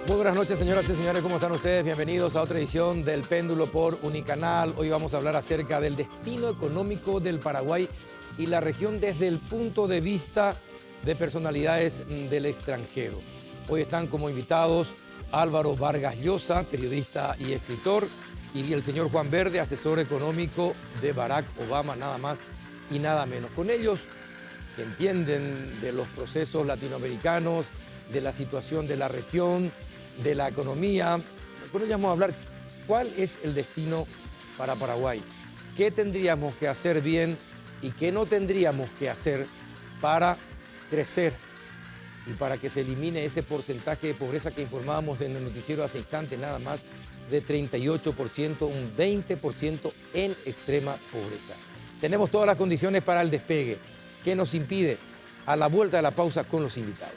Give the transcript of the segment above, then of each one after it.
Muy buenas noches, señoras y señores, ¿cómo están ustedes? Bienvenidos a otra edición del Péndulo por Unicanal. Hoy vamos a hablar acerca del destino económico del Paraguay y la región desde el punto de vista de personalidades del extranjero. Hoy están como invitados Álvaro Vargas Llosa, periodista y escritor, y el señor Juan Verde, asesor económico de Barack Obama, nada más y nada menos. Con ellos, que entienden de los procesos latinoamericanos, de la situación de la región, de la economía. Con ellos vamos a hablar cuál es el destino para Paraguay, qué tendríamos que hacer bien y qué no tendríamos que hacer para crecer y para que se elimine ese porcentaje de pobreza que informábamos en el noticiero hace instantes, nada más de 38%, un 20% en extrema pobreza. Tenemos todas las condiciones para el despegue. ¿Qué nos impide? A la vuelta de la pausa con los invitados.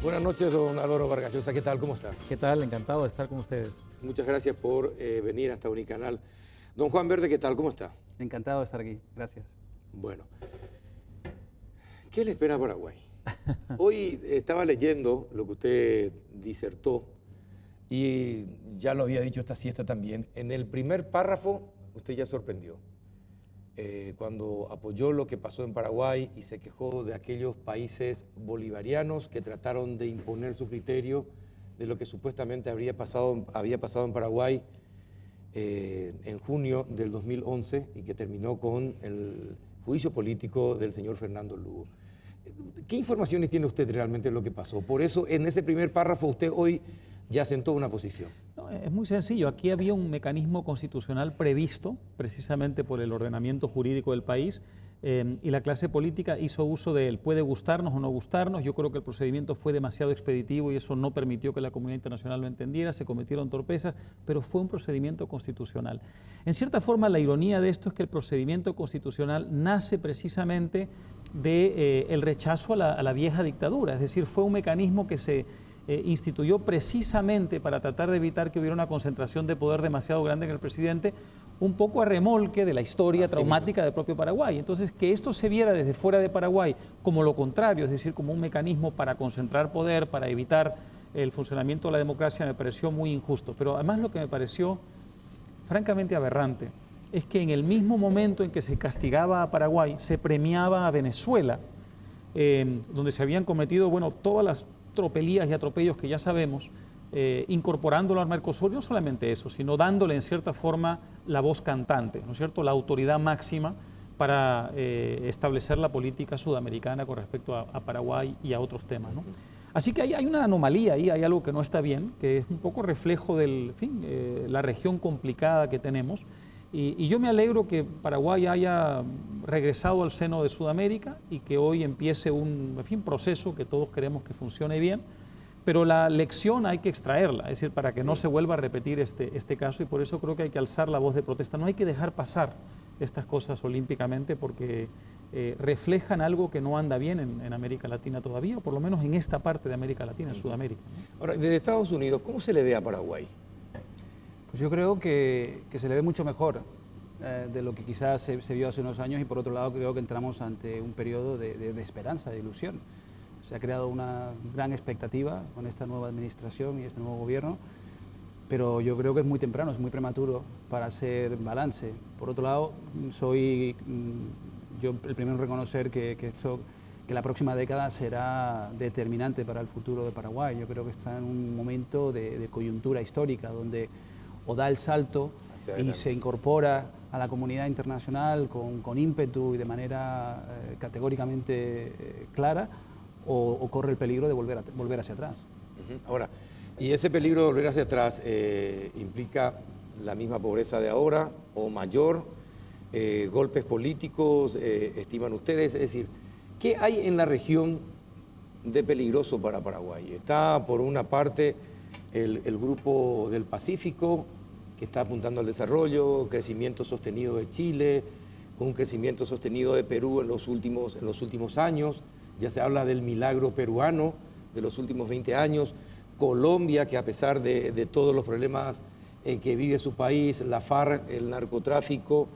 Buenas noches, don Álvaro Vargas Llosa. ¿Qué tal? ¿Cómo está? ¿Qué tal? Encantado de estar con ustedes. Muchas gracias por venir hasta Unicanal. Don Juan Verde, ¿qué tal? ¿Cómo está? Encantado de estar aquí. Gracias. Bueno, ¿qué le espera a Paraguay? Hoy estaba leyendo lo que usted disertó y ya lo había dicho esta siesta también. En el primer párrafo usted ya sorprendió. Cuando apoyó lo que pasó en Paraguay y se quejó de aquellos países bolivarianos que trataron de imponer su criterio de lo que supuestamente había pasado en Paraguay en junio del 2011 y que terminó con el juicio político del señor Fernando Lugo. ¿Qué informaciones tiene usted realmente de lo que pasó? Por eso, en ese primer párrafo, usted hoy ya sentó una posición. No, es muy sencillo. Aquí había un mecanismo constitucional previsto, precisamente por el ordenamiento jurídico del país, y la clase política hizo uso de él. Puede gustarnos o no gustarnos, yo creo que el procedimiento fue demasiado expeditivo y eso no permitió que la comunidad internacional lo entendiera, se cometieron torpezas, pero fue un procedimiento constitucional. En cierta forma, la ironía de esto es que el procedimiento constitucional nace precisamente del rechazo a la vieja dictadura, es decir, fue un mecanismo que se instituyó precisamente para tratar de evitar que hubiera una concentración de poder demasiado grande en el presidente, un poco a remolque de la historia traumática del propio Paraguay. Entonces, que esto se viera desde fuera de Paraguay como lo contrario, es decir, como un mecanismo para concentrar poder, para evitar el funcionamiento de la democracia, me pareció muy injusto. Pero además lo que me pareció francamente aberrante es que en el mismo momento en que se castigaba a Paraguay, se premiaba a Venezuela, donde se habían cometido, bueno, todas las tropelías y atropellos que ya sabemos, incorporándolo al Mercosur, y no solamente eso, sino dándole en cierta forma la voz cantante, ¿no es cierto?, la autoridad máxima para establecer la política sudamericana con respecto a Paraguay y a otros temas, ¿no? Así que hay una anomalía ahí, hay algo que no está bien, que es un poco reflejo de la región complicada que tenemos, y yo me alegro que Paraguay haya regresado al seno de Sudamérica y que hoy empiece un proceso que todos queremos que funcione bien. Pero la lección hay que extraerla, es decir, para que no se vuelva a repetir este caso, y por eso creo que hay que alzar la voz de protesta. No hay que dejar pasar estas cosas olímpicamente porque reflejan algo que no anda bien en América Latina todavía, o por lo menos en esta parte de América Latina, en Sudamérica. Ahora, desde Estados Unidos, ¿cómo se le ve a Paraguay? Pues yo creo que se le ve mucho mejor de lo que quizás se vio hace unos años, y por otro lado creo que entramos ante un periodo de esperanza, de ilusión. Se ha creado una gran expectativa con esta nueva administración y este nuevo gobierno, pero yo creo que es muy temprano, es muy prematuro para hacer balance. Por otro lado, soy yo el primero en reconocer que la próxima década será determinante para el futuro de Paraguay. Yo creo que está en un momento de coyuntura histórica donde o da el salto y se incorpora a la comunidad internacional con ímpetu y de manera categóricamente clara, o corre el peligro de volver hacia atrás. Ahora, y ese peligro de volver hacia atrás implica la misma pobreza de ahora o mayor, golpes políticos, estiman ustedes, es decir, ¿qué hay en la región de peligroso para Paraguay? Está por una parte el Grupo del Pacífico, que está apuntando al desarrollo, crecimiento sostenido de Chile, un crecimiento sostenido de Perú en los últimos años. Ya se habla del milagro peruano de los últimos 20 años, Colombia, que a pesar de todos los problemas en que vive su país, la FARC, el narcotráfico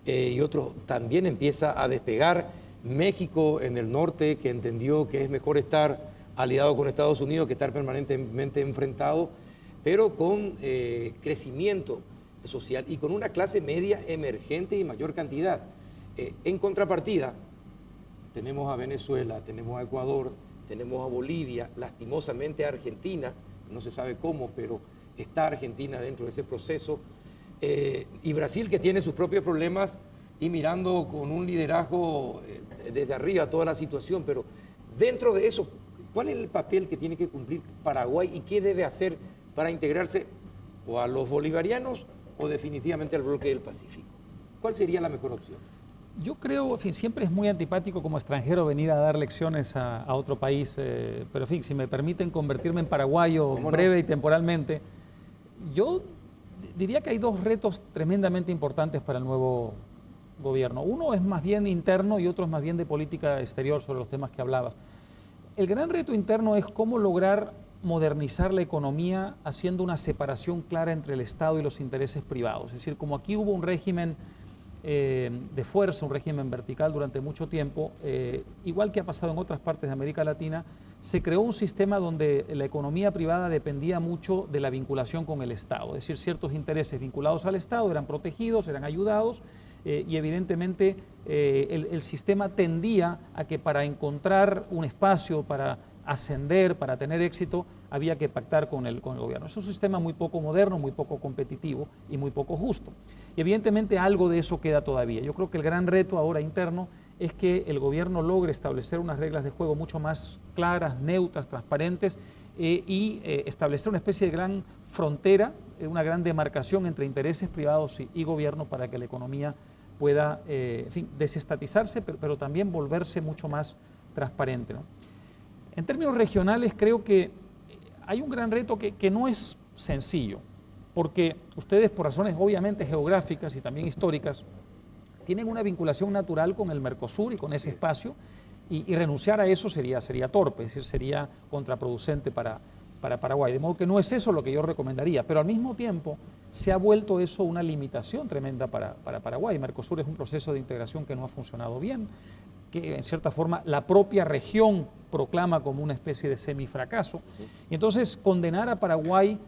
y otros, también empieza a despegar. México en el norte, que entendió que es mejor estar aliado con Estados Unidos que estar permanentemente enfrentado, pero con crecimiento social y con una clase media emergente y mayor cantidad. En contrapartida, tenemos a Venezuela, tenemos a Ecuador, tenemos a Bolivia, lastimosamente a Argentina, no se sabe cómo, pero está Argentina dentro de ese proceso, y Brasil, que tiene sus propios problemas y mirando con un liderazgo desde arriba toda la situación, pero dentro de eso, ¿cuál es el papel que tiene que cumplir Paraguay y qué debe hacer para integrarse o a los bolivarianos o definitivamente al bloque del Pacífico? ¿Cuál sería la mejor opción? Yo creo, en fin, siempre es muy antipático como extranjero venir a dar lecciones a otro país, pero en fin, si me permiten convertirme en paraguayo breve y temporalmente, yo diría que hay dos retos tremendamente importantes para el nuevo gobierno. Uno es más bien interno y otro es más bien de política exterior sobre los temas que hablaba. El gran reto interno es cómo lograr modernizar la economía haciendo una separación clara entre el Estado y los intereses privados. Es decir, como aquí hubo un régimen de fuerza, un régimen vertical durante mucho tiempo, igual que ha pasado en otras partes de América Latina, se creó un sistema donde la economía privada dependía mucho de la vinculación con el Estado, es decir, ciertos intereses vinculados al Estado eran protegidos, eran ayudados, y evidentemente el sistema tendía a que para encontrar un espacio, para ascender, para tener éxito, había que pactar con el gobierno. Es un sistema muy poco moderno, muy poco competitivo y muy poco justo. Y evidentemente algo de eso queda todavía. Yo creo que el gran reto ahora interno es que el gobierno logre establecer unas reglas de juego mucho más claras, neutras, transparentes y establecer una especie de gran frontera, una gran demarcación entre intereses privados y gobierno para que la economía pueda desestatizarse, pero también volverse mucho más transparente, ¿no? En términos regionales, creo que hay un gran reto que no es sencillo, porque ustedes, por razones obviamente geográficas y también históricas, tienen una vinculación natural con el Mercosur y con ese espacio, y renunciar a eso sería torpe, es decir, sería contraproducente para Paraguay. De modo que no es eso lo que yo recomendaría, pero al mismo tiempo se ha vuelto eso una limitación tremenda para Paraguay. Mercosur es un proceso de integración que no ha funcionado bien, que en cierta forma la propia región proclama como una especie de semifracaso. Y entonces condenar a Paraguay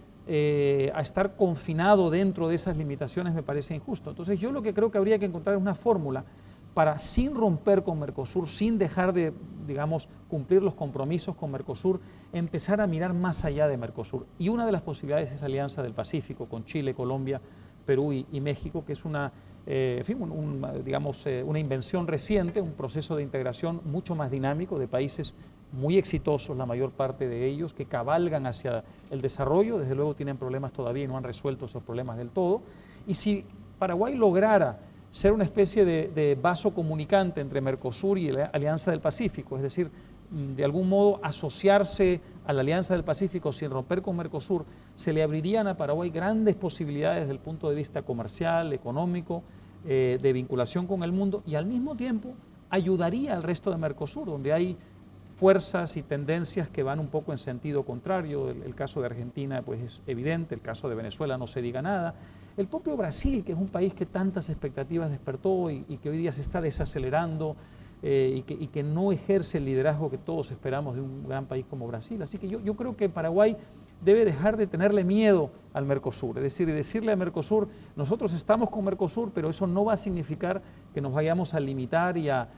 a estar confinado dentro de esas limitaciones me parece injusto. Entonces yo lo que creo que habría que encontrar es una fórmula para, sin romper con Mercosur, sin dejar de, digamos, cumplir los compromisos con Mercosur, empezar a mirar más allá de Mercosur. Y una de las posibilidades es Alianza del Pacífico con Chile, Colombia, Perú y México, que es una invención reciente, un proceso de integración mucho más dinámico de países muy exitosos, la mayor parte de ellos, que cabalgan hacia el desarrollo. Desde luego tienen problemas todavía y no han resuelto esos problemas del todo. Y si Paraguay lograra ser una especie de vaso comunicante entre Mercosur y la Alianza del Pacífico, es decir, de algún modo asociarse a la Alianza del Pacífico sin romper con Mercosur, se le abrirían a Paraguay grandes posibilidades desde el punto de vista comercial, económico, de vinculación con el mundo, y al mismo tiempo ayudaría al resto de Mercosur, donde hay fuerzas y tendencias que van un poco en sentido contrario. El caso de Argentina pues es evidente, el caso de Venezuela no se diga nada. El propio Brasil, que es un país que tantas expectativas despertó y que hoy día se está desacelerando y que no ejerce el liderazgo que todos esperamos de un gran país como Brasil. Así que yo creo que Paraguay debe dejar de tenerle miedo al Mercosur, es decir, decirle a Mercosur, nosotros estamos con Mercosur, pero eso no va a significar que nos vayamos a limitar y a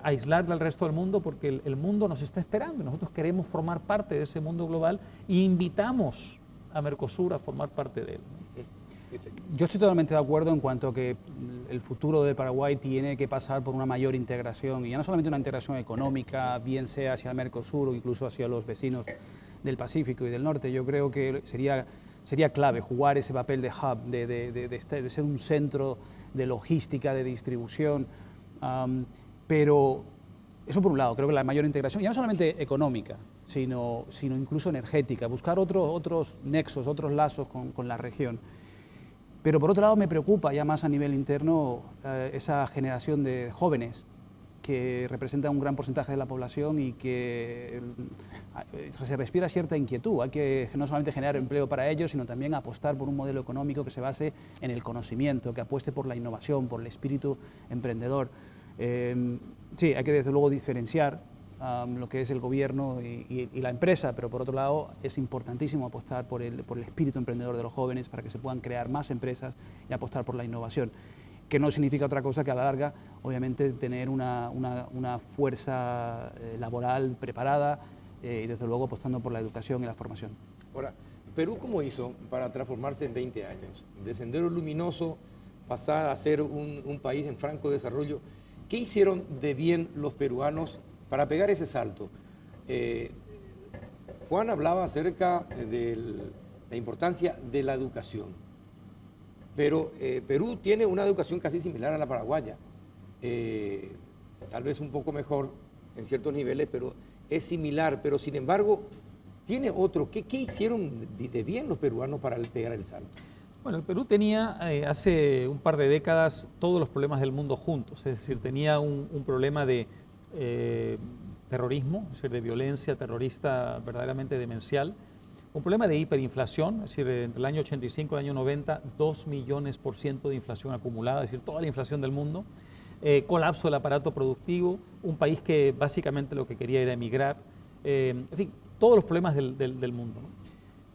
aislar del resto del mundo, porque el mundo nos está esperando y nosotros queremos formar parte de ese mundo global y invitamos a Mercosur a formar parte de él. Yo estoy totalmente de acuerdo en cuanto a que el futuro de Paraguay tiene que pasar por una mayor integración, y ya no solamente una integración económica, bien sea hacia el Mercosur o incluso hacia los vecinos del Pacífico y del Norte. Yo creo que sería clave jugar ese papel de hub, de ser un centro de logística, de distribución, pero eso por un lado, creo que la mayor integración, ya no solamente económica, sino incluso energética, buscar otros nexos, otros lazos con la región. Pero por otro lado me preocupa ya más a nivel interno esa generación de jóvenes que representa un gran porcentaje de la población y que se respira cierta inquietud. Hay que no solamente generar empleo para ellos, sino también apostar por un modelo económico que se base en el conocimiento, que apueste por la innovación, por el espíritu emprendedor. Sí, hay que desde luego diferenciar lo que es el gobierno y la empresa, pero por otro lado es importantísimo apostar por el espíritu emprendedor de los jóvenes para que se puedan crear más empresas y apostar por la innovación, que no significa otra cosa que a la larga, obviamente, tener una fuerza laboral preparada y desde luego apostando por la educación y la formación. Ahora, ¿Perú cómo hizo para transformarse en 20 años? De Sendero Luminoso pasar a ser un país en franco desarrollo. ¿Qué hicieron de bien los peruanos para pegar ese salto? Juan hablaba acerca de la importancia de la educación, pero Perú tiene una educación casi similar a la paraguaya, tal vez un poco mejor en ciertos niveles, pero es similar, pero sin embargo tiene otro. ¿Qué hicieron de bien los peruanos para pegar el salto? Bueno, el Perú tenía hace un par de décadas todos los problemas del mundo juntos, es decir, tenía un problema de terrorismo, es decir, de violencia terrorista verdaderamente demencial, un problema de hiperinflación, es decir, entre el año 85 y el año 90, 2 millones% de inflación acumulada, es decir, toda la inflación del mundo, colapso del aparato productivo, un país que básicamente lo que quería era emigrar, en fin, todos los problemas del mundo, ¿no?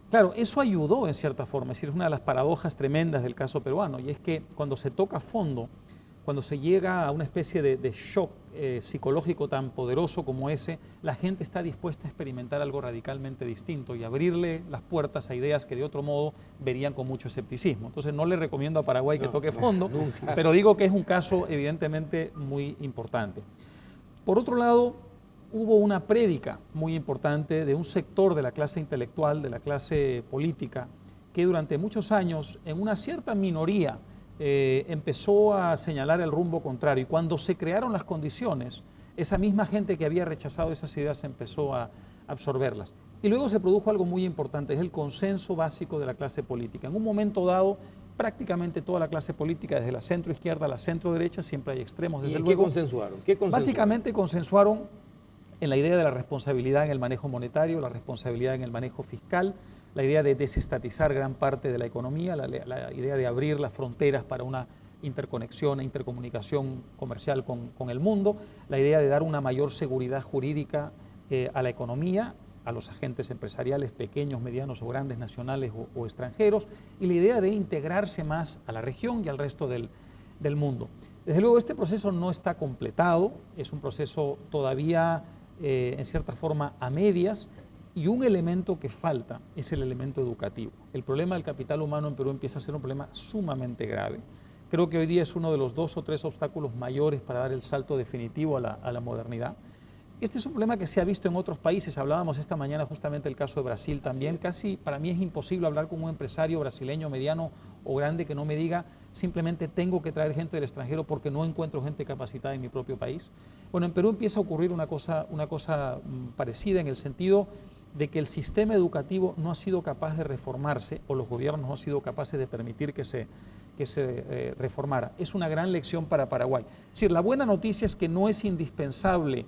Claro, eso ayudó en cierta forma, es decir, es una de las paradojas tremendas del caso peruano, y es que cuando se toca a fondo, cuando se llega a una especie de shock psicológico tan poderoso como ese, la gente está dispuesta a experimentar algo radicalmente distinto y abrirle las puertas a ideas que de otro modo verían con mucho escepticismo. Entonces no le recomiendo a Paraguay que toque fondo, pero digo que es un caso evidentemente muy importante. Por otro lado, hubo una prédica muy importante de un sector de la clase intelectual, de la clase política, que durante muchos años, en una cierta minoría, empezó a señalar el rumbo contrario. Y cuando se crearon las condiciones, esa misma gente que había rechazado esas ideas empezó a absorberlas. Y luego se produjo algo muy importante, es el consenso básico de la clase política. En un momento dado, prácticamente toda la clase política, desde la centro izquierda a la centro derecha, siempre hay extremos, desde luego. ¿Qué consensuaron? Básicamente consensuaron en la idea de la responsabilidad en el manejo monetario, la responsabilidad en el manejo fiscal, la idea de desestatizar gran parte de la economía, la idea de abrir las fronteras para una interconexión e intercomunicación comercial con el mundo, la idea de dar una mayor seguridad jurídica a la economía, a los agentes empresariales pequeños, medianos o grandes, nacionales o extranjeros, y la idea de integrarse más a la región y al resto del mundo. Desde luego este proceso no está completado, es un proceso todavía en cierta forma a medias, y un elemento que falta es el elemento educativo. El problema del capital humano en Perú empieza a ser un problema sumamente grave. Creo que hoy día es uno de los 2 o 3 obstáculos mayores para dar el salto definitivo a la modernidad. Este es un problema que se ha visto en otros países. Hablábamos esta mañana justamente del caso de Brasil también. Casi para mí es imposible hablar con un empresario brasileño mediano o grande que no me diga simplemente tengo que traer gente del extranjero porque no encuentro gente capacitada en mi propio país. Bueno, en Perú empieza a ocurrir una cosa parecida en el sentido de que el sistema educativo no ha sido capaz de reformarse o los gobiernos no han sido capaces de permitir que se reformara. Es una gran lección para Paraguay. Es decir, la buena noticia es que no es indispensable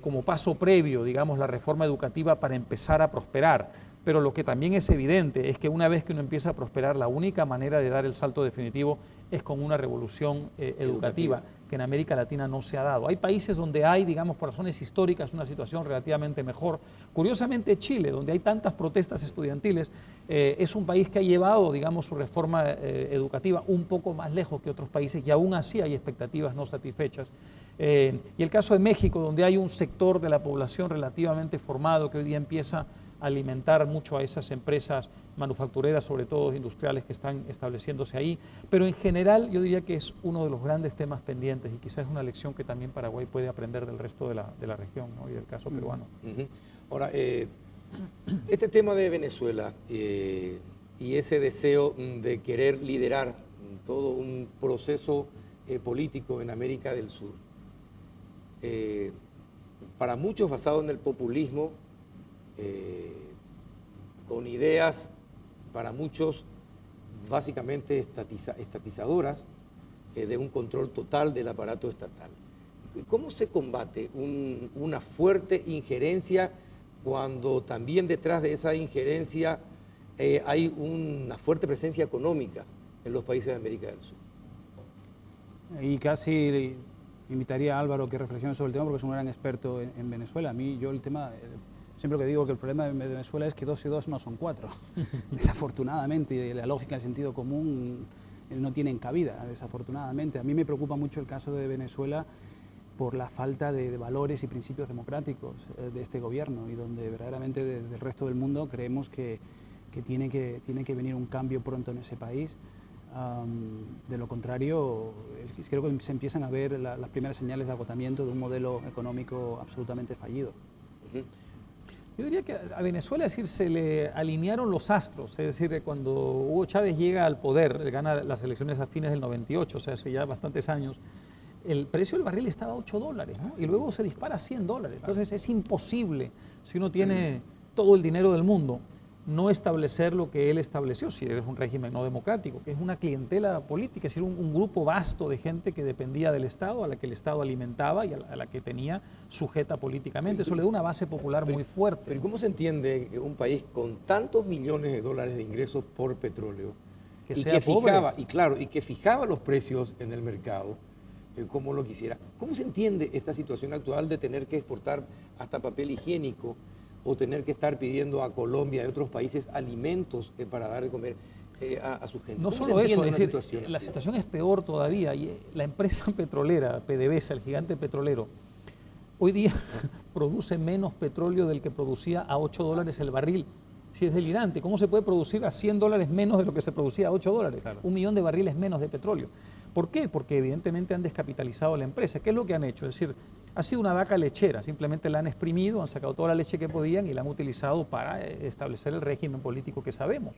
como paso previo, digamos, la reforma educativa para empezar a prosperar, pero lo que también es evidente es que una vez que uno empieza a prosperar, la única manera de dar el salto definitivo es con una revolución educativa que en América Latina no se ha dado. Hay países donde hay, digamos, por razones históricas, una situación relativamente mejor. Curiosamente, Chile, donde hay tantas protestas estudiantiles, es un país que ha llevado, digamos, su reforma educativa un poco más lejos que otros países y aún así hay expectativas no satisfechas. Y el caso de México, donde hay un sector de la población relativamente formado que hoy día empieza a alimentar mucho a esas empresas manufactureras, sobre todo industriales que están estableciéndose ahí, pero en general yo diría que es uno de los grandes temas pendientes y quizás es una lección que también Paraguay puede aprender del resto de la región, ¿no? Y del caso peruano. Ahora, este tema de Venezuela y ese deseo de querer liderar todo un proceso político en América del Sur, para muchos basado en el populismo, con ideas para muchos básicamente estatizadoras de un control total del aparato estatal. ¿Cómo se combate una fuerte injerencia cuando también detrás de esa injerencia hay una fuerte presencia económica en los países de América del Sur? Y casi invitaría a Álvaro que reflexione sobre el tema porque es un gran experto en Venezuela. A mí, yo el tema, siempre que digo que el problema de Venezuela es que 2 y 2 no son 4. Desafortunadamente, y la lógica del sentido común no tienen cabida, desafortunadamente. A mí me preocupa mucho el caso de Venezuela por la falta de valores y principios democráticos de este gobierno y donde verdaderamente desde el resto del mundo creemos que tiene que venir un cambio pronto en ese país. De lo contrario, creo que se empiezan a ver las primeras señales de agotamiento de un modelo económico absolutamente fallido. Yo diría que a Venezuela, es decir, se le alinearon los astros, es decir, cuando Hugo Chávez llega al poder, gana las elecciones a fines del 98, o sea, hace ya bastantes años, el precio del barril estaba a $8, ¿no? Y luego se dispara a $100. Entonces es imposible, si uno tiene todo el dinero del mundo, no establecer lo que él estableció, si es un régimen no democrático, que es una clientela política, es decir, un grupo vasto de gente que dependía del Estado, a la que el Estado alimentaba y a la que tenía sujeta políticamente. Eso le da una base popular muy fuerte. Pero ¿cómo se entiende que un país con tantos millones de dólares de ingresos por petróleo que fijaba los precios en el mercado como lo quisiera? ¿Cómo se entiende esta situación actual de tener que exportar hasta papel higiénico o tener que estar pidiendo a Colombia y a otros países alimentos para dar de comer a su gente? No solo eso, es decir, la situación es peor todavía. Y la empresa petrolera, PDVSA, el gigante petrolero, hoy día produce menos petróleo del que producía a $8 el barril. Si es delirante, ¿cómo se puede producir a $100 menos de lo que se producía a $8? Claro. 1 millón de barriles menos de petróleo. ¿Por qué? Porque evidentemente han descapitalizado la empresa. ¿Qué es lo que han hecho? Es decir, ha sido una vaca lechera, simplemente la han exprimido, han sacado toda la leche que podían y la han utilizado para establecer el régimen político que sabemos.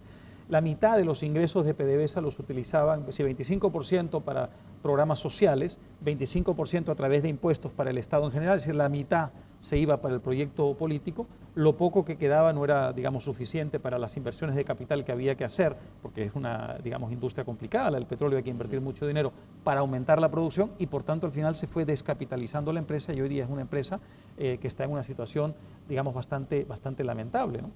La mitad de los ingresos de PDVSA los utilizaban, si 25% para programas sociales, 25% a través de impuestos para el Estado en general, es decir, la mitad se iba para el proyecto político, lo poco que quedaba no era, digamos, suficiente para las inversiones de capital que había que hacer, porque es una, digamos, industria complicada, la del petróleo, hay que invertir mucho dinero para aumentar la producción y por tanto al final se fue descapitalizando la empresa y hoy día es una empresa que está en una situación, digamos, bastante lamentable, ¿no?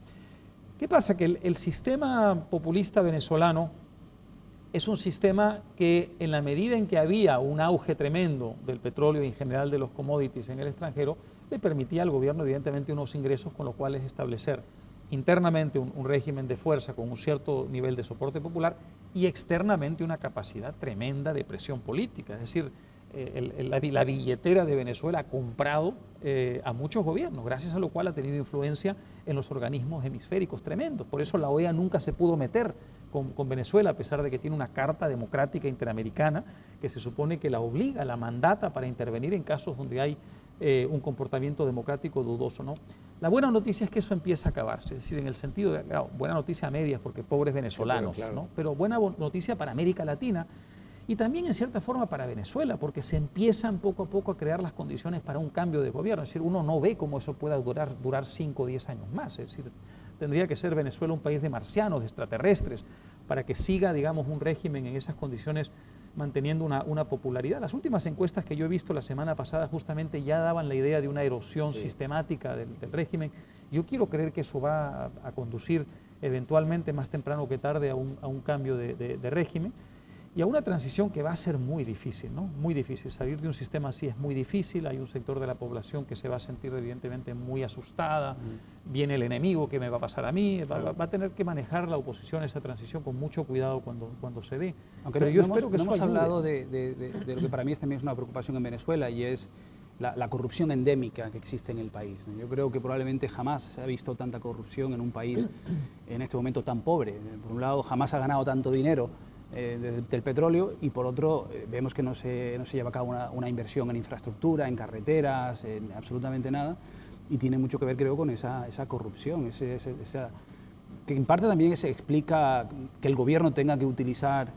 ¿Qué pasa? Que el sistema populista venezolano es un sistema que en la medida en que había un auge tremendo del petróleo y en general de los commodities en el extranjero, le permitía al gobierno evidentemente unos ingresos con los cuales establecer internamente un régimen de fuerza con un cierto nivel de soporte popular y externamente una capacidad tremenda de presión política. Es decir, la billetera de Venezuela ha comprado a muchos gobiernos, gracias a lo cual ha tenido influencia en los organismos hemisféricos tremendos. Por eso la OEA nunca se pudo meter con Venezuela, a pesar de que tiene una carta democrática interamericana que se supone que la obliga, la mandata para intervenir en casos donde hay un comportamiento democrático dudoso, ¿no? La buena noticia es que eso empieza a acabarse, es decir, en el sentido de, claro, buena noticia a medias porque pobres venezolanos, sí, claro, ¿no? Pero buena noticia para América Latina y también en cierta forma para Venezuela, porque se empiezan poco a poco a crear las condiciones para un cambio de gobierno, es decir, uno no ve cómo eso pueda durar 5 o 10 años más, es decir, tendría que ser Venezuela un país de marcianos, de extraterrestres, para que siga, digamos, un régimen en esas condiciones manteniendo una popularidad. Las últimas encuestas que yo he visto la semana pasada justamente ya daban la idea de una erosión sistemática del régimen. Yo quiero creer que eso va a conducir eventualmente, más temprano que tarde, a un cambio de régimen y a una transición que va a ser muy difícil, ¿no? Muy difícil. Salir de un sistema así es muy difícil. Hay un sector de la población que se va a sentir evidentemente muy asustada. Viene el enemigo, ¿qué me va a pasar a mí? Va a tener que manejar la oposición esa transición con mucho cuidado cuando se dé. Aunque pero yo espero que eso hemos hablado de lo que para mí también es una preocupación en Venezuela y es la corrupción endémica que existe en el país. Yo creo que probablemente jamás se ha visto tanta corrupción en un país en este momento tan pobre. Por un lado, jamás ha ganado tanto dinero del petróleo y por otro vemos que no se lleva a cabo una inversión en infraestructura, en carreteras, en absolutamente nada y tiene mucho que ver, creo, con esa corrupción, que en parte también se explica que el gobierno tenga que utilizar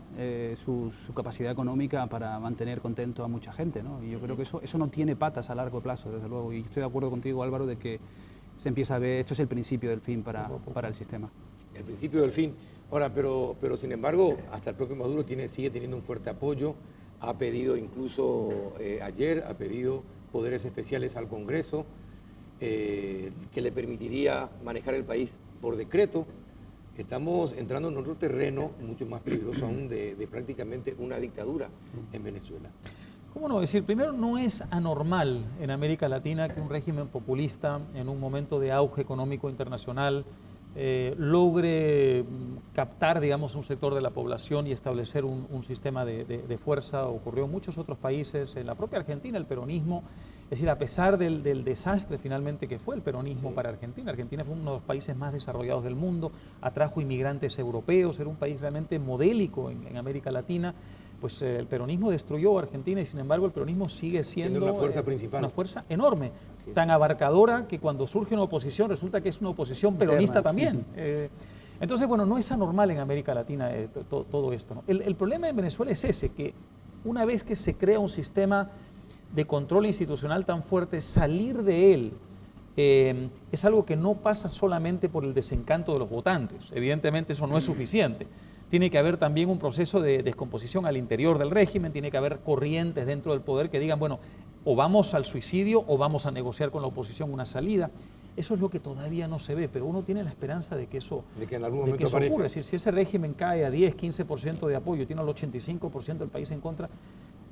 su capacidad económica para mantener contento a mucha gente, ¿no? Y yo creo que eso no tiene patas a largo plazo, desde luego, y estoy de acuerdo contigo, Álvaro, de que se empieza a ver, esto es el principio del fin para el sistema. El principio del fin. Ahora, pero sin embargo, hasta el propio Maduro sigue teniendo un fuerte apoyo, ha pedido incluso ayer, ha pedido poderes especiales al Congreso, que le permitiría manejar el país por decreto. Estamos entrando en otro terreno mucho más peligroso aún de prácticamente una dictadura en Venezuela. ¿Cómo no? Es decir, primero, no es anormal en América Latina que un régimen populista en un momento de auge económico internacional logre captar, digamos, un sector de la población y establecer un sistema de fuerza. Ocurrió en muchos otros países, en la propia Argentina, el peronismo, es decir, a pesar del desastre finalmente que fue el peronismo para Argentina. Argentina fue uno de los países más desarrollados del mundo, atrajo inmigrantes europeos, era un país realmente modélico en América Latina. Pues el peronismo destruyó a Argentina y sin embargo el peronismo sigue siendo una fuerza principal. Una fuerza enorme, tan abarcadora que cuando surge una oposición resulta que es una oposición peronista también. Entonces, bueno, no es anormal en América Latina todo esto, ¿no? El problema en Venezuela es ese, que una vez que se crea un sistema de control institucional tan fuerte, salir de él es algo que no pasa solamente por el desencanto de los votantes. Evidentemente eso no es suficiente. Tiene que haber también un proceso de descomposición al interior del régimen, tiene que haber corrientes dentro del poder que digan, bueno, o vamos al suicidio o vamos a negociar con la oposición una salida. Eso es lo que todavía no se ve, pero uno tiene la esperanza de que eso, en algún momento ocurra. Es decir, si ese régimen cae a 10, 15% de apoyo, tiene el 85% del país en contra,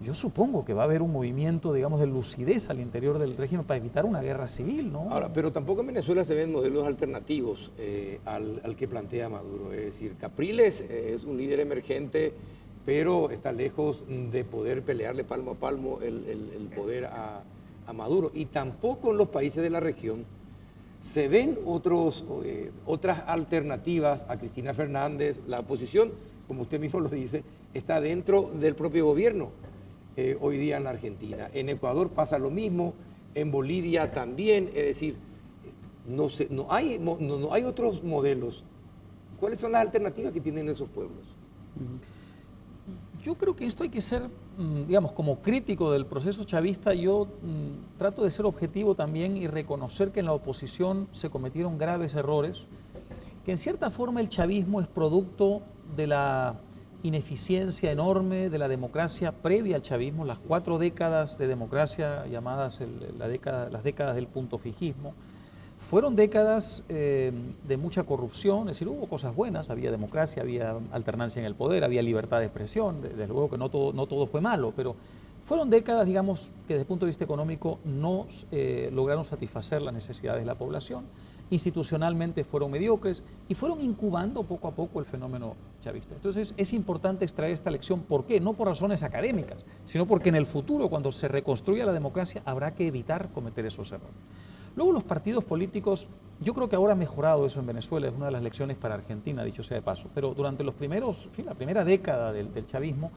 yo supongo que va a haber un movimiento, digamos, de lucidez al interior del régimen para evitar una guerra civil, ¿no? Ahora, pero tampoco en Venezuela se ven modelos alternativos al que plantea Maduro. Es decir, Capriles es un líder emergente, pero está lejos de poder pelearle palmo a palmo el poder a Maduro. Y tampoco en los países de la región se ven otras alternativas a Cristina Fernández. La oposición, como usted mismo lo dice, está dentro del propio gobierno hoy día en la Argentina. En Ecuador pasa lo mismo, en Bolivia también, es decir, no hay otros modelos. ¿Cuáles son las alternativas que tienen esos pueblos? Yo creo que esto hay que ser, digamos, como crítico del proceso chavista, yo trato de ser objetivo también y reconocer que en la oposición se cometieron graves errores, que en cierta forma el chavismo es producto de la ineficiencia enorme de la democracia previa al chavismo, las 4 décadas de democracia llamadas las décadas del punto fijismo. Fueron décadas de mucha corrupción, es decir, hubo cosas buenas, había democracia, había alternancia en el poder, había libertad de expresión, desde luego que no todo fue malo, pero fueron décadas, digamos, que desde el punto de vista económico no lograron satisfacer las necesidades de la población, institucionalmente fueron mediocres y fueron incubando poco a poco el fenómeno chavista. Entonces es importante extraer esta lección, ¿por qué? No por razones académicas, sino porque en el futuro, cuando se reconstruya la democracia, habrá que evitar cometer esos errores. Luego los partidos políticos, yo creo que ahora ha mejorado eso en Venezuela, es una de las lecciones para Argentina, dicho sea de paso, pero durante la primera década del chavismo,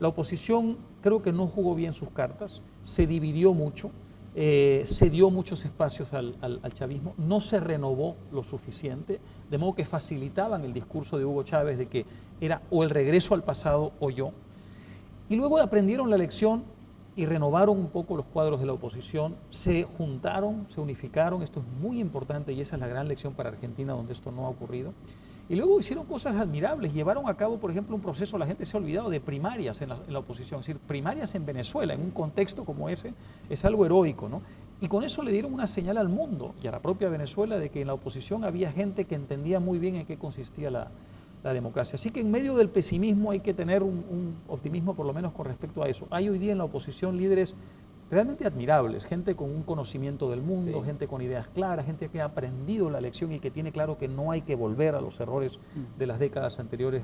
la oposición creo que no jugó bien sus cartas, se dividió mucho, se dio muchos espacios al chavismo, no se renovó lo suficiente, de modo que facilitaban el discurso de Hugo Chávez de que era o el regreso al pasado o yo. Y luego aprendieron la lección y renovaron un poco los cuadros de la oposición, se juntaron, se unificaron, esto es muy importante y esa es la gran lección para Argentina donde esto no ha ocurrido. Y luego hicieron cosas admirables, llevaron a cabo, por ejemplo, un proceso, la gente se ha olvidado de primarias en la oposición, es decir, primarias en Venezuela, en un contexto como ese, es algo heroico, ¿no? Y con eso le dieron una señal al mundo y a la propia Venezuela de que en la oposición había gente que entendía muy bien en qué consistía la democracia. Así que en medio del pesimismo hay que tener un optimismo por lo menos con respecto a eso. Hay hoy día en la oposición líderes realmente admirables, gente con un conocimiento del mundo, sí, gente con ideas claras, gente que ha aprendido la lección y que tiene claro que no hay que volver a los errores de las décadas anteriores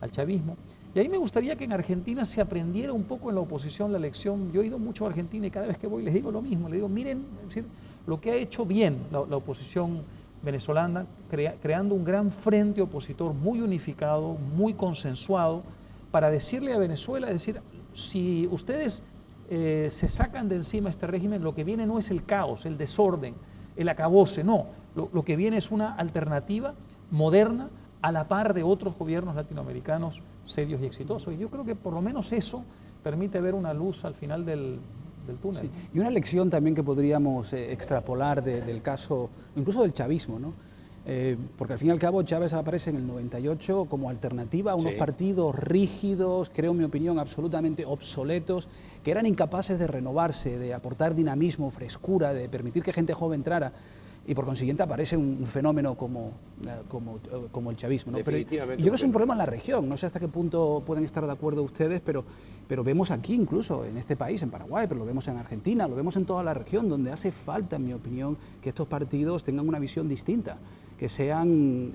al chavismo. Y ahí me gustaría que en Argentina se aprendiera un poco en la oposición la lección. Yo he ido mucho a Argentina y cada vez que voy les digo lo mismo, les digo, miren, es decir, lo que ha hecho bien la oposición venezolana, creando un gran frente opositor muy unificado, muy consensuado, para decirle a Venezuela, es decir, si ustedes se sacan de encima este régimen, lo que viene no es el caos, el desorden, el acabose, no, lo que viene es una alternativa moderna a la par de otros gobiernos latinoamericanos serios y exitosos. Y yo creo que por lo menos eso permite ver una luz al final del túnel. Sí. Y una lección también que podríamos extrapolar del caso, incluso del chavismo, ¿no? Porque al fin y al cabo Chávez aparece en el 98 como alternativa a unos partidos rígidos, creo en mi opinión absolutamente obsoletos, que eran incapaces de renovarse, de aportar dinamismo, frescura, de permitir que gente joven entrara. Y por consiguiente aparece un fenómeno como el chavismo, ¿no? Definitivamente. Y yo creo que es un problema en la región, no sé hasta qué punto pueden estar de acuerdo ustedes, pero vemos aquí incluso en este país, en Paraguay, pero lo vemos en Argentina, lo vemos en toda la región, donde hace falta, en mi opinión, que estos partidos tengan una visión distinta, que sean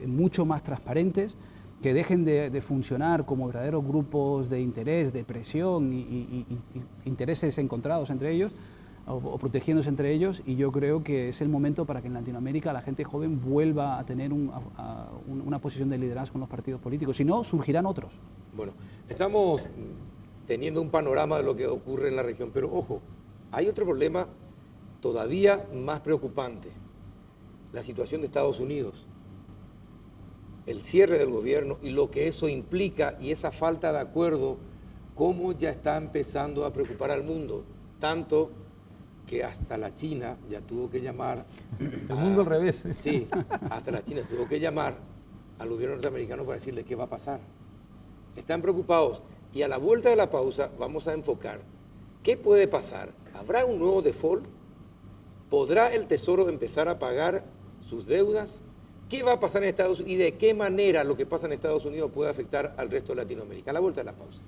mucho más transparentes, que dejen de funcionar como verdaderos grupos de interés, de presión y intereses encontrados entre ellos, o protegiéndose entre ellos, y yo creo que es el momento para que en Latinoamérica la gente joven vuelva a tener una posición de liderazgo en los partidos políticos, si no, surgirán otros. Bueno, estamos teniendo un panorama de lo que ocurre en la región, pero ojo, hay otro problema todavía más preocupante, la situación de Estados Unidos, el cierre del gobierno y lo que eso implica y esa falta de acuerdo, cómo ya está empezando a preocupar al mundo, tanto que hasta la China ya tuvo que llamar... El mundo al revés. Sí, hasta la China tuvo que llamar al gobierno norteamericano para decirle qué va a pasar. Están preocupados y a la vuelta de la pausa vamos a enfocar qué puede pasar. ¿Habrá un nuevo default? ¿Podrá el Tesoro empezar a pagar sus deudas? ¿Qué va a pasar en Estados Unidos y de qué manera lo que pasa en Estados Unidos puede afectar al resto de Latinoamérica? A la vuelta de la pausa.